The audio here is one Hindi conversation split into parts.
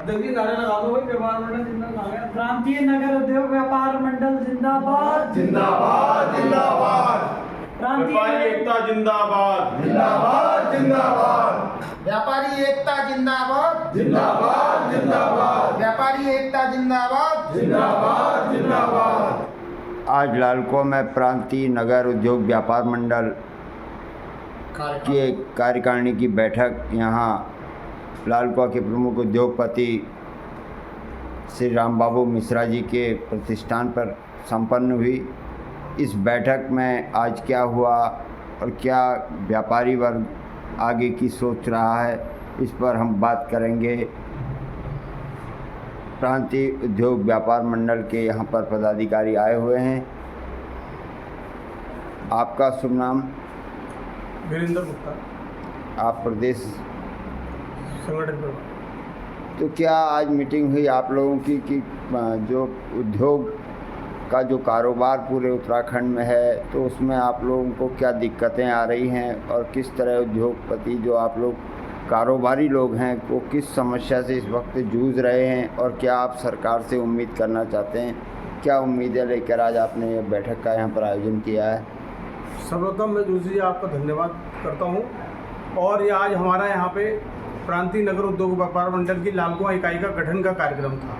जल्दी नारे लगा दो भाई, व्यापार मंडल जिंदाबाद। प्रांतीय नगर उद्योग व्यापार मंडल जिंदाबाद जिंदाबाद जिंदाबाद। प्रांतीय व्यापारी एकता जिंदाबाद जिंदाबाद जिंदाबाद। व्यापारी एकता जिंदाबाद जिंदाबाद जिंदाबाद। व्यापारी एकता जिंदाबाद जिंदाबाद जिंदाबाद। आज लालको में प्रांतीय नगर उद्योग व्यापार मंडल की एक कार्यकारिणी की बैठक यहाँ लालको के प्रमुख उद्योगपति श्री राम बाबू मिश्रा जी के प्रतिष्ठान पर संपन्न हुई। इस बैठक में आज क्या हुआ और क्या व्यापारी वर्ग आगे की सोच रहा है, इस पर हम बात करेंगे। प्रांतीय उद्योग व्यापार मंडल के यहाँ पर पदाधिकारी आए हुए हैं। आपका शुभ नाम? वीरेंद्र गुप्ता, आप प्रदेश संगठन प्रभारी। तो क्या आज मीटिंग हुई आप लोगों की कि जो उद्योग का जो कारोबार पूरे उत्तराखंड में है, तो उसमें आप लोगों को क्या दिक्कतें आ रही हैं और किस तरह उद्योगपति जो आप लोग कारोबारी लोग हैं वो किस समस्या से इस वक्त जूझ रहे हैं और क्या आप सरकार से उम्मीद करना चाहते हैं? क्या उम्मीदें लेकर आज आपने ये बैठक का यहाँ पर आयोजन किया है? सर्वप्रथम मैं जोशी जी आपका धन्यवाद करता हूँ। और ये आज हमारा यहाँ पे प्रांतीय नगर उद्योग व्यापार मंडल की लालकुआं इकाई का गठन का कार्यक्रम था।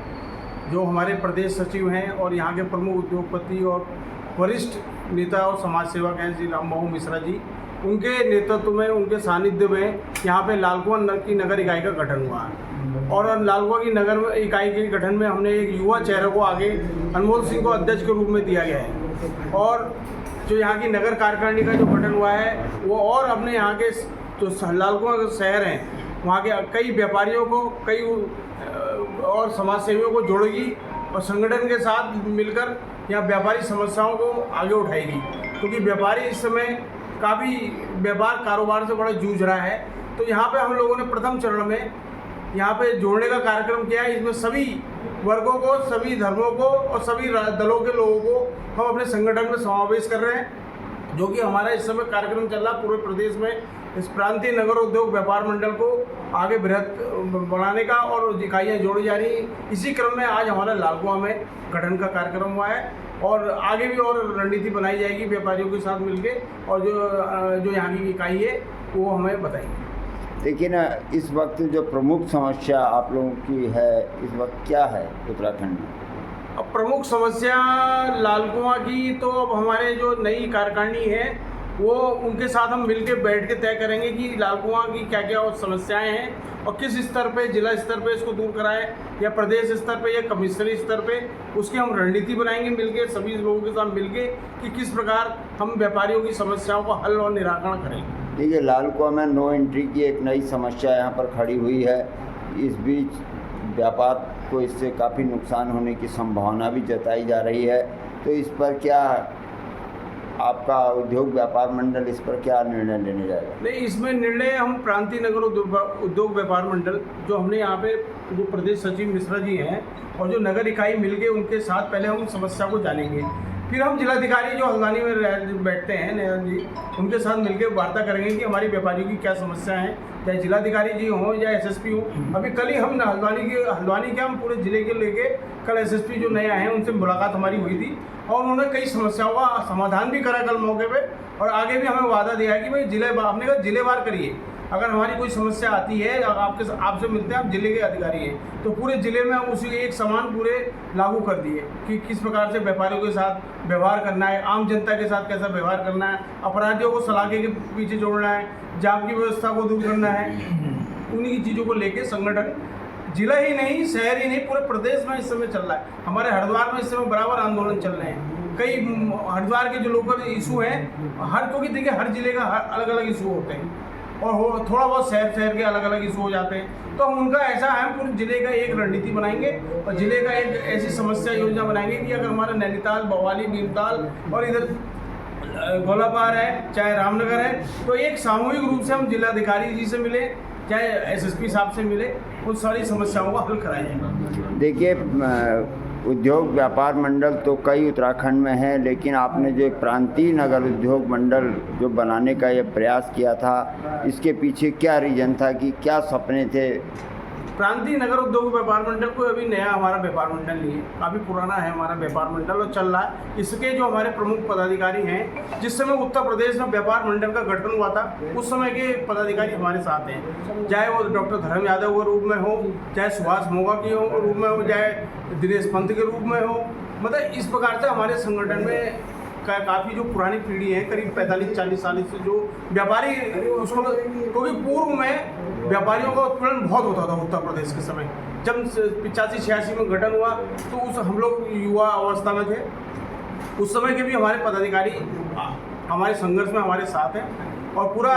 जो हमारे प्रदेश सचिव हैं और यहाँ के प्रमुख उद्योगपति और वरिष्ठ नेता और समाज सेवक हैं श्री राम बाबू मिश्रा जी, उनके नेतृत्व में, उनके सानिध्य में यहाँ पे लालकुआं की नगर इकाई का गठन हुआ है। और लालकुआं की नगर इकाई के गठन में हमने एक युवा चेहरे को आगे अनमोल सिंह को अध्यक्ष के रूप में दिया गया है। और जो यहाँ की नगर कार्यकारिणी का जो गठन हुआ है वो और अपने यहाँ के जो लालकुआं शहर हैं वहाँ के कई व्यापारियों को, कई और समाज सेवियों को जोड़ेगी और संगठन के साथ मिलकर यहाँ व्यापारी समस्याओं को आगे उठाएगी। क्योंकि व्यापारी इस समय काफ़ी व्यापार कारोबार से बड़ा जूझ रहा है। तो यहाँ पे हम लोगों ने प्रथम चरण में यहाँ पे जोड़ने का कार्यक्रम किया है। इसमें सभी वर्गों को, सभी धर्मों को और सभी दलों के लोगों को हम अपने संगठन में समावेश कर रहे हैं। जो कि हमारा इस समय कार्यक्रम चल रहा पूरे प्रदेश में इस प्रांतीय नगर उद्योग व्यापार मंडल को आगे बृहत बनाने का और इकाइयाँ जोड़ी जा रही। इसी क्रम में आज हमारा लालकुआं में गठन का कार्यक्रम हुआ है और आगे भी और रणनीति बनाई जाएगी व्यापारियों के साथ मिलके, और जो यहाँ की इकाई है वो हमें बताएंगे। लेकिन इस वक्त जो प्रमुख समस्या आप लोगों की है इस वक्त क्या है उत्तराखंड में? अब प्रमुख समस्या लालकुआं की तो अब हमारे जो नई कार्यकारिणी है वो उनके साथ हम मिलके बैठ के तय करेंगे कि लालकुआं की क्या क्या समस्याएं हैं और किस स्तर पे, जिला स्तर पे इसको दूर कराएं या प्रदेश स्तर पे या कमिश्नरी स्तर पे, उसकी हम रणनीति बनाएंगे मिलके सभी लोगों के साथ मिलके कि किस प्रकार हम व्यापारियों की समस्याओं को हल और निराकरण करेंगे। देखिए, लालकुआं में नो एंट्री की एक नई समस्या यहाँ पर खड़ी हुई है। इस बीच व्यापार को इससे काफ़ी नुकसान होने की संभावना भी जताई जा रही है। तो इस पर क्या आपका उद्योग व्यापार मंडल इस पर क्या निर्णय लेने जाएगा? नहीं, इसमें निर्णय हम प्रांतीय नगर उद्योग व्यापार मंडल जो हमने यहाँ पे जो प्रदेश सचिव मिश्रा जी हैं और जो नगर इकाई मिलके उनके साथ पहले हम समस्या को जानेंगे, फिर हम जिलाधिकारी जो हल्द्वानी में बैठते हैं नयन जी, उनके साथ मिलकर वार्ता करेंगे कि हमारी व्यापारियों की क्या समस्या है, चाहे जिलाधिकारी जी हों या एसएसपी हो। अभी कल ही हम हल्द्वानी के हम पूरे जिले के लेके कल एसएसपी जो नए आए हैं उनसे मुलाकात हमारी हुई थी और उन्होंने कई समस्याओं का समाधान भी करा कल मौके पे। और आगे भी हमें वादा दिया है कि भाई हमने कहा जिलेवार करिए, अगर हमारी कोई समस्या आती है, आपसे मिलते हैं, आप जिले के अधिकारी हैं, तो पूरे जिले में हम उसी एक समान पूरे लागू कर दिए कि किस प्रकार से व्यापारियों के साथ व्यवहार करना है, आम जनता के साथ कैसा व्यवहार करना है, अपराधियों को सलाखे के पीछे जोड़ना है, जाम की व्यवस्था को दूर करना है। उन्हीं की चीज़ों को लेके संगठन जिला ही नहीं, शहर ही नहीं, पूरे प्रदेश में इस समय चल रहा है। हमारे हरिद्वार में इस समय बराबर आंदोलन चल रहे हैं। कई हरिद्वार के जो लोकल इशू हैं, क्योंकि देखिए हर जिले का अलग अलग इशू होते हैं और थोड़ा बहुत शहर के अलग अलग इशू हो जाते हैं। तो हम उनका ऐसा है, पूरे जिले का एक रणनीति बनाएंगे और जिले का एक ऐसी समस्या योजना बनाएंगे कि अगर हमारा नैनीताल, बवाली, भीमताल और इधर गोलापार है, चाहे रामनगर है, तो एक सामूहिक रूप से हम जिलाधिकारी जी से मिले, चाहे एसएसपी साहब से मिले, उन सारी समस्याओं का हल कराया जाएगा। देखिए, उद्योग व्यापार मंडल तो कई उत्तराखंड में है, लेकिन आपने जो प्रांतीय नगर उद्योग मंडल जो बनाने का ये प्रयास किया था, इसके पीछे क्या रीज़न था कि क्या सपने थे प्रांतीय नगर उद्योग व्यापार मंडल कोई अभी नया हमारा व्यापार मंडल नहीं है, काफ़ी पुराना है हमारा व्यापार मंडल और चल रहा है। इसके जो हमारे प्रमुख पदाधिकारी हैं, जिस समय उत्तर प्रदेश में व्यापार मंडल का गठन हुआ था उस समय के पदाधिकारी हमारे साथ हैं, चाहे वो डॉक्टर धर्म यादव के रूप में हो, चाहे सुभाष मोगा के रूप में हो, चाहे दिनेश पंत के रूप में हो। मतलब इस प्रकार से हमारे संगठन में काफ़ी जो पुरानी पीढ़ी है, करीब 45-40 साल से जो व्यापारी, उसको क्योंकि पूर्व में व्यापारियों का उत्पीड़न बहुत होता था उत्तर प्रदेश के समय। जब 85-86 में गठन हुआ तो उस हम लोग युवा अवस्था में थे, उस समय के भी हमारे पदाधिकारी हमारे संघर्ष में हमारे साथ हैं और पूरा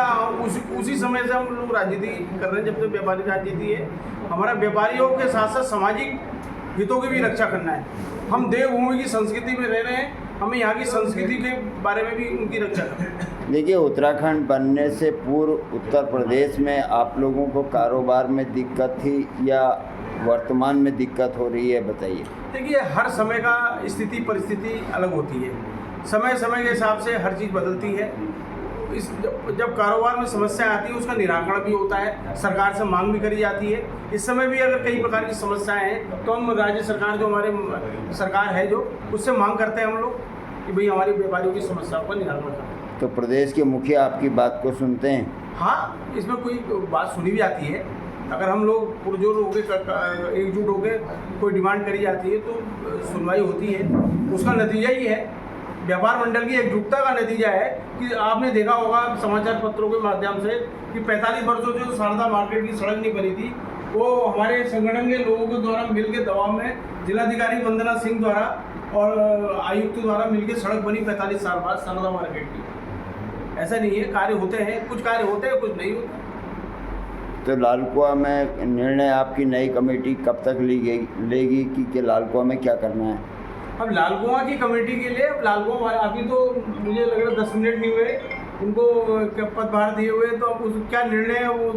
उसी समय से हम लोग राजनीति कर रहे हैं, जब से व्यापारी राजनीति है। हमारा व्यापारियों के साथ साथ सामाजिक हितों की भी रक्षा करना है। हम देवभूमि की संस्कृति में रह रहे हैं, हमें यहाँ की संस्कृति के बारे में भी उनकी रक्षा करनी है। देखिए, उत्तराखंड बनने से पूर्व उत्तर प्रदेश में आप लोगों को कारोबार में दिक्कत थी या वर्तमान में दिक्कत हो रही है, बताइए। देखिए, हर समय का स्थिति परिस्थिति अलग होती है, समय समय के हिसाब से हर चीज़ बदलती है। जब कारोबार में समस्या आती है उसका निराकरण भी होता है, सरकार से मांग भी करी जाती है। इस समय भी अगर कई प्रकार की समस्याएं हैं तो हम राज्य सरकार, जो हमारे सरकार है, जो उससे मांग करते हैं हम लोग कि भाई हमारी व्यापारियों की समस्याओं का निराकरण करें। तो प्रदेश के मुखिया आपकी बात को सुनते हैं? हाँ, इसमें कोई बात सुनी भी आती है। अगर हम लोग पुरजोर होकर एकजुट होकर कोई डिमांड करी जाती है तो सुनवाई होती है। उसका नतीजा ही है, व्यापार मंडल की एकजुटता का नतीजा है कि आपने देखा होगा समाचार पत्रों के माध्यम से कि 45 वर्षों से जो शारदा मार्केट की सड़क नहीं बनी थी, वो हमारे संगठन के लोगों के द्वारा मिल के दबाव में जिलाधिकारी वंदना सिंह द्वारा और आयुक्त द्वारा मिलकर सड़क बनी 45 साल बाद शारदा मार्केट की। ऐसा नहीं है, कार्य होते हैं, कुछ कार्य होते हैं, कुछ नहीं होते। तो लालकुआ में निर्णय आपकी नई कमेटी कब तक लेगी कि लालकुआ में क्या करना है? अब लालकुआ की कमेटी के लिए, अब लालकुआ अभी तो मुझे लग रहा है 10 मिनट नहीं हुए उनको पदभार दिए हुए, तो अब क्या निर्णय है वो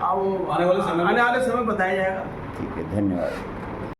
आने वाले समय बताया जाएगा। ठीक है, धन्यवाद।